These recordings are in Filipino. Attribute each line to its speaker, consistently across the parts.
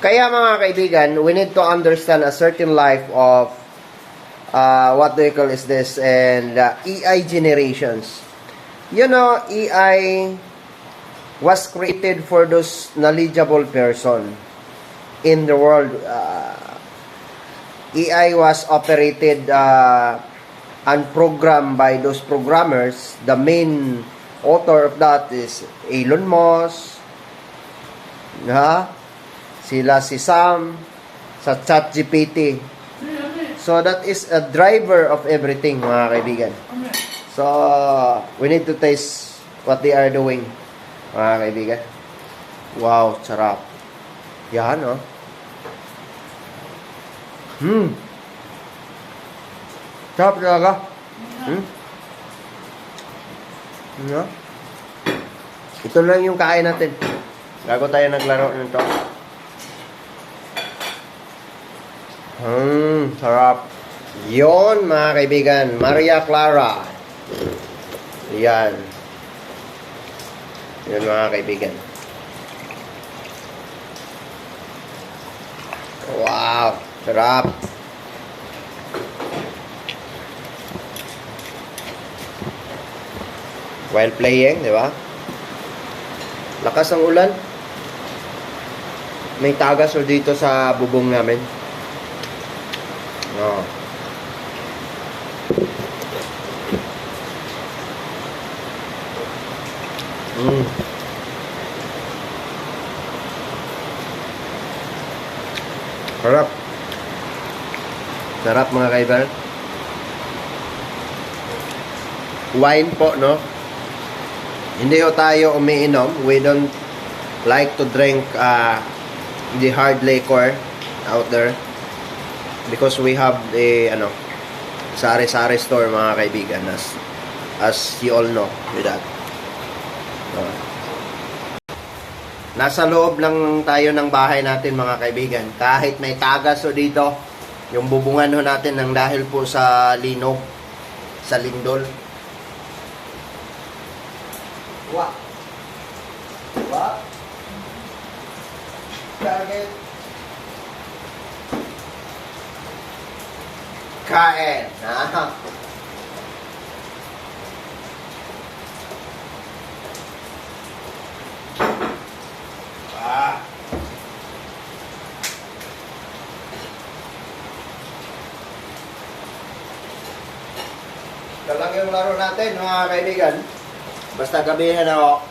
Speaker 1: Kaya mga kaibigan, we need to understand a certain life of what do you call is this, and AI generations. You know, AI was created for those knowledgeable person in the world. AI was operated and programmed by those programmers. The main author of that is Elon Musk, sila si Sam sa ChatGPT. So that is a driver of everything, mga kaibigan. So we need to taste what they are doing, mga kaibigan. Wow, sarap. Yan, oh. Sarap talaga. Yeah. Ito lang yung kain natin. Bago tayo naglaro nito. Sarap. Yon, mga kaibigan. Maria Clara. Yan. Yan, mga kaibigan. Wow. Sarap. While playing, di ba? Lakas ang ulan. May tagas o dito sa bubong namin. Oh. Sarap. Sarap, mga kaibigan. Wine po, no? Hindi ho tayo umiinom. We don't like to drink the hard liquor out there. Because we have a sari-sari store, mga kaibigan, as you all know with that. Nasa loob lang tayo ng bahay natin, mga kaibigan. Kahit may tagas o dito, yung bubungan ho natin ng dahil po sa linog, sa lindol. Wow. Wow. Target. Kain. Ito lang yung laro natin, mga kaibigan. Basta gabihin ako.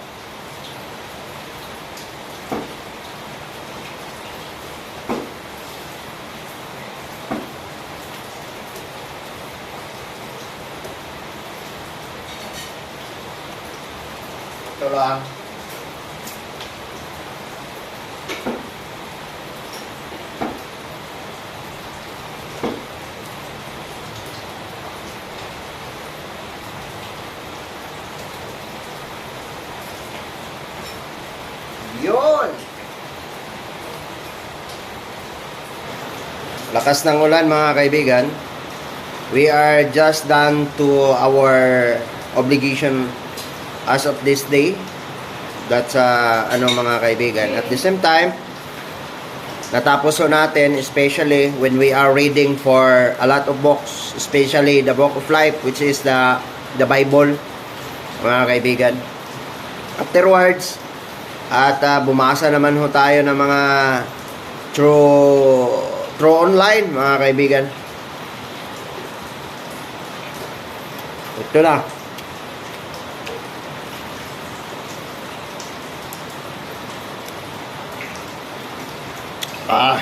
Speaker 1: Ito lang. Yun. Lakas ng ulan, mga kaibigan. We are just done to our obligation as of this day. That's mga kaibigan. At the same time, natapos natin, especially when we are reading for a lot of books, especially the Book of Life, which is the Bible, mga kaibigan. Afterwards, at bumasa naman ho tayo ng mga through online, mga kaibigan. Ito na. Ah.